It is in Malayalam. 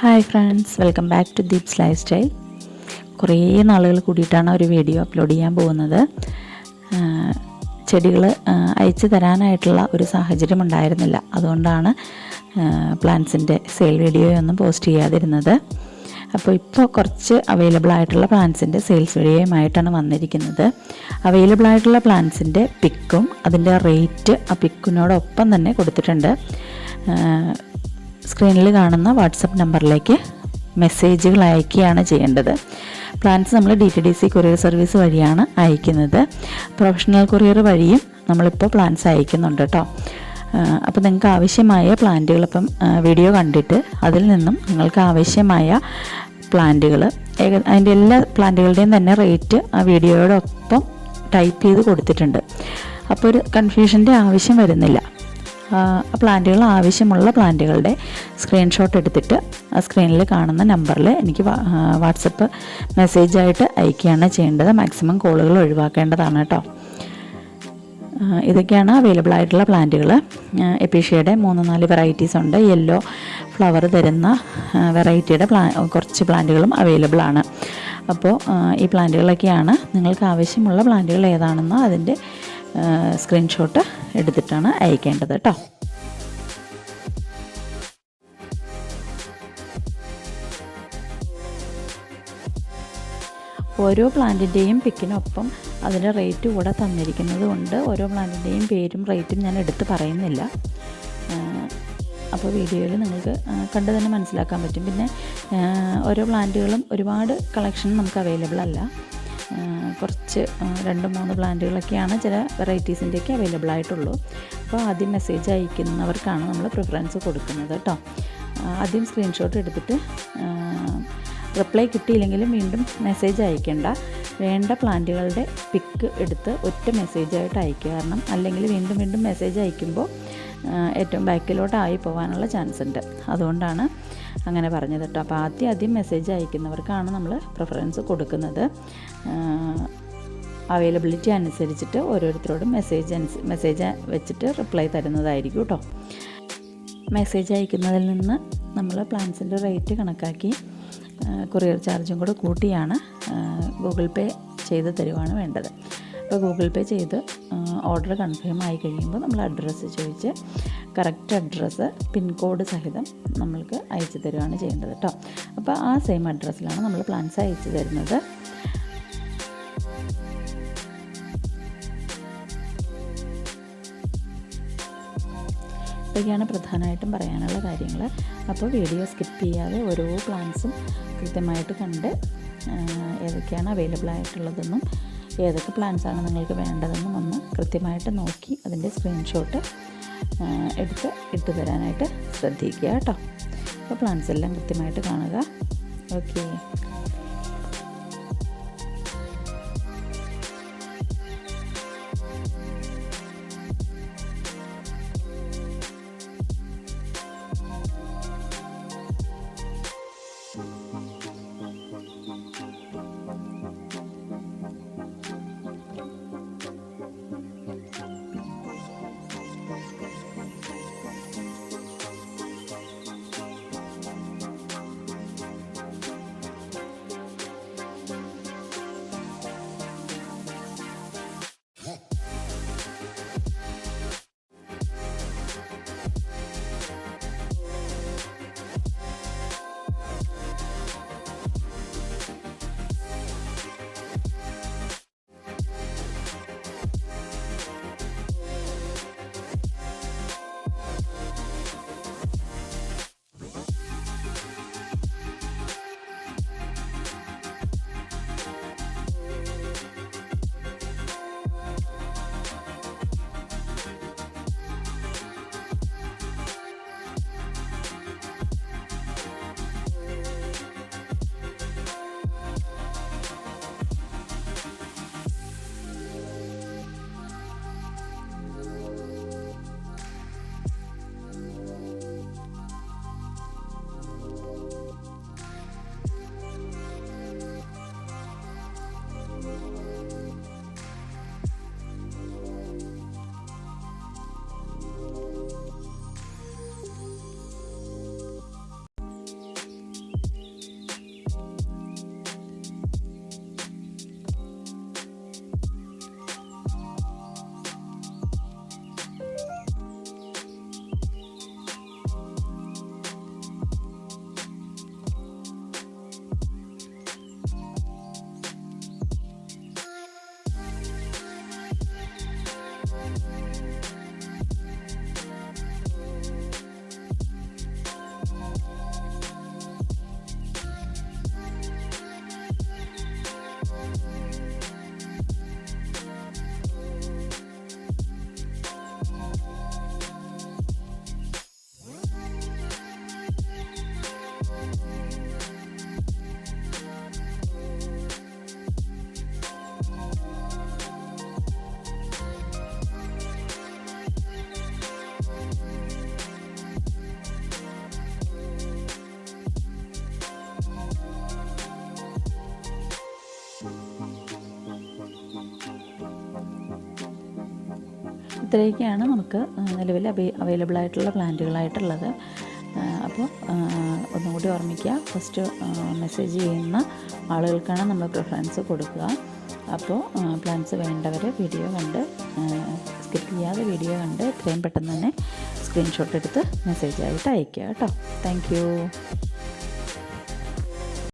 Hi friends, welcome back to Deep's life style. കുറേ നാളുകൾ കൂടിയിട്ടാണ് ഒരു വീഡിയോ അപ്ലോഡ് ചെയ്യാൻ പോകുന്നത്. ചെടികൾ അയച്ചു തരാനായിട്ടുള്ള ഒരു സാഹചര്യം ഉണ്ടായിരുന്നില്ല. അതുകൊണ്ടാണ് പ്ലാന്റ്സിൻ്റെ സെയിൽ വീഡിയോയൊന്നും പോസ്റ്റ് ചെയ്യാതിരുന്നത്. അപ്പോൾ ഇപ്പോൾ കുറച്ച് അവൈലബിൾ ആയിട്ടുള്ള പ്ലാന്റ്സിൻ്റെ സെയിൽസ് വീഡിയോയുമായിട്ടാണ് വന്നിരിക്കുന്നത്. അവൈലബിൾ ആയിട്ടുള്ള പ്ലാന്റ്സിൻ്റെ പിക്കും അതിൻ്റെ റേറ്റ് ആ പിക്കിനോടൊപ്പം തന്നെ കൊടുത്തിട്ടുണ്ട്. സ്ക്രീനിൽ കാണുന്ന വാട്സപ്പ് നമ്പറിലേക്ക് മെസ്സേജുകൾ അയക്കുകയാണ് ചെയ്യേണ്ടത്. പ്ലാന്റ്സ് നമ്മൾ DTDC കൊറിയർ സർവീസ് വഴിയാണ് അയക്കുന്നത്. പ്രൊഫഷണൽ കൊറിയർ വഴിയും നമ്മളിപ്പോൾ പ്ലാന്റ്സ് അയക്കുന്നുണ്ട് കേട്ടോ. അപ്പോൾ നിങ്ങൾക്ക് ആവശ്യമായ പ്ലാന്റുകൾ ഇപ്പം വീഡിയോ കണ്ടിട്ട് അതിൽ നിന്നും നിങ്ങൾക്ക് ആവശ്യമായ പ്ലാന്റുകൾ അതിൻ്റെ എല്ലാ പ്ലാന്റുകളുടെയും തന്നെ റേറ്റ് ആ വീഡിയോയോടൊപ്പം ടൈപ്പ് ചെയ്ത് കൊടുത്തിട്ടുണ്ട്. അപ്പോൾ ഒരു കൺഫ്യൂഷൻ്റെ ആവശ്യം വരുന്നില്ല. പ്ലാന്റുകൾ ആവശ്യമുള്ള പ്ലാന്റുകളുടെ സ്ക്രീൻഷോട്ട് എടുത്തിട്ട് ആ സ്ക്രീനിൽ കാണുന്ന നമ്പറിൽ എനിക്ക് വാട്സപ്പ് മെസ്സേജായിട്ട് അയക്കുകയാണ് ചെയ്യേണ്ടത്. മാക്സിമം കോളുകൾ ഒഴിവാക്കേണ്ടതാണ് കേട്ടോ. ഇതൊക്കെയാണ് അവൈലബിൾ ആയിട്ടുള്ള പ്ലാന്റുകൾ. എപ്പീഷ്യയുടെ 3-4 വെറൈറ്റീസ് ഉണ്ട്. യെല്ലോ ഫ്ലവർ തരുന്ന വെറൈറ്റിയുടെ കുറച്ച് പ്ലാന്റുകളും അവൈലബിൾ ആണ്. അപ്പോൾ ഈ പ്ലാന്റുകളൊക്കെയാണ്. നിങ്ങൾക്ക് ആവശ്യമുള്ള പ്ലാന്റുകൾ ഏതാണെന്നോ അതിൻ്റെ സ്ക്രീൻഷോട്ട് എടുത്തിട്ടാണ് അയക്കേണ്ടത് കേട്ടോ. ഓരോ പ്ലാന്റിൻ്റെയും പിക്കിനൊപ്പം അതിൻ്റെ റേറ്റ് കൂടെ തന്നിരിക്കുന്നത് കൊണ്ട് ഓരോ പ്ലാന്റിൻ്റെയും പേരും റേറ്റും ഞാൻ എടുത്ത് പറയുന്നില്ല. അപ്പോൾ വീഡിയോയിൽ നിങ്ങൾക്ക് കണ്ട് തന്നെ മനസ്സിലാക്കാൻ പറ്റും. പിന്നെ ഓരോ പ്ലാന്റുകളും ഒരുപാട് കളക്ഷൻ നമുക്ക് അവൈലബിൾ അല്ല. കുറച്ച് 2-3 പ്ലാന്റുകളൊക്കെയാണ് ചില വെറൈറ്റീസിൻ്റെയൊക്കെ അവൈലബിൾ ആയിട്ടുള്ളൂ. അപ്പോൾ ആദ്യം മെസ്സേജ് അയക്കുന്നവർക്കാണ് നമ്മൾ പ്രിഫറൻസ് കൊടുക്കുന്നത് കേട്ടോ. ആദ്യം സ്ക്രീൻഷോട്ട് എടുത്തിട്ട് റിപ്ലൈ കിട്ടിയില്ലെങ്കിലും വീണ്ടും മെസ്സേജ് അയക്കേണ്ട. വേണ്ട പ്ലാന്റുകളുടെ പിക്ക് എടുത്ത് ഒറ്റ മെസ്സേജായിട്ട് അയക്കുക. കാരണം അല്ലെങ്കിൽ വീണ്ടും വീണ്ടും മെസ്സേജ് അയക്കുമ്പോൾ ഏറ്റവും ബാക്കിലോട്ടായി പോകാനുള്ള ചാൻസ് ഉണ്ട്. അതുകൊണ്ടാണ് അങ്ങനെ പറഞ്ഞത് കേട്ടോ. അപ്പോൾ ആദ്യം മെസ്സേജ് അയക്കുന്നവർക്കാണ് നമ്മൾ പ്രിഫറൻസ് കൊടുക്കുന്നത്. അവൈലബിലിറ്റി അനുസരിച്ചിട്ട് ഓരോരുത്തരോടും മെസ്സേജ് വെച്ചിട്ട് റിപ്ലൈ തരുന്നതായിരിക്കും കേട്ടോ. മെസ്സേജ് അയക്കുന്നതിൽ നിന്ന് നമ്മൾ പ്ലാൻസിൻ്റെ റേറ്റ് കണക്കാക്കി കൊറിയർ ചാർജും കൂടെ കൂട്ടിയാണ് ഗൂഗിൾ പേ ചെയ്ത് തരുവാണ് വേണ്ടത്. അപ്പോൾ ഗൂഗിൾ പേ ചെയ്ത് ഓർഡർ കൺഫേം ആയി കഴിയുമ്പോൾ നമ്മൾ അഡ്രസ്സ് ചോദിച്ച് കറക്റ്റ് അഡ്രസ്സ് പിൻകോഡ് സഹിതം നമ്മൾക്ക് അയച്ചു തരുവാണ് ചെയ്യേണ്ടത് കേട്ടോ. അപ്പോൾ ആ സെയിം അഡ്രസ്സിലാണ് നമ്മൾ പ്ലാൻസ് അയച്ചു തരുന്നത്. ഇതൊക്കെയാണ് പ്രധാനമായിട്ടും പറയാനുള്ള കാര്യങ്ങൾ. അപ്പോൾ വീഡിയോ സ്കിപ്പ് ചെയ്യാതെ ഓരോ പ്ലാൻസും കൃത്യമായിട്ട് കണ്ട് ഏതൊക്കെയാണ് അവൈലബിൾ ആയിട്ടുള്ളതെന്നും ഏതൊക്കെ പ്ലാൻസാണ് നിങ്ങൾക്ക് വേണ്ടതെന്നും ഒന്ന് കൃത്യമായിട്ട് നോക്കി അതിൻ്റെ സ്ക്രീൻഷോട്ട് എടുത്ത് ഇട്ട് തരാനായിട്ട് ശ്രദ്ധിക്കുക കേട്ടോ. അപ്പോൾ പ്ലാൻസ് എല്ലാം കൃത്യമായിട്ട് കാണുക. ഓക്കെ. ഇത്രയൊക്കെയാണ് നമുക്ക് നിലവിൽ അവൈലബിൾ ആയിട്ടുള്ള പ്ലാന്റുകളായിട്ടുള്ളത്. അപ്പോൾ ഒന്നും കൂടി ഓർമ്മിക്കുക, ഫസ്റ്റ് മെസ്സേജ് ചെയ്യുന്ന ആളുകൾക്കാണ് നമ്മൾ പ്രിഫറൻസ് കൊടുക്കുക. അപ്പോൾ പ്ലാൻസ് വേണ്ടവർ വീഡിയോ കണ്ട് സ്കിപ്പ് ചെയ്യാതെ വീഡിയോ കണ്ട് എത്രയും പെട്ടെന്ന് തന്നെ സ്ക്രീൻഷോട്ട് എടുത്ത് മെസ്സേജായിട്ട് അയയ്ക്കുക കേട്ടോ. Thank you.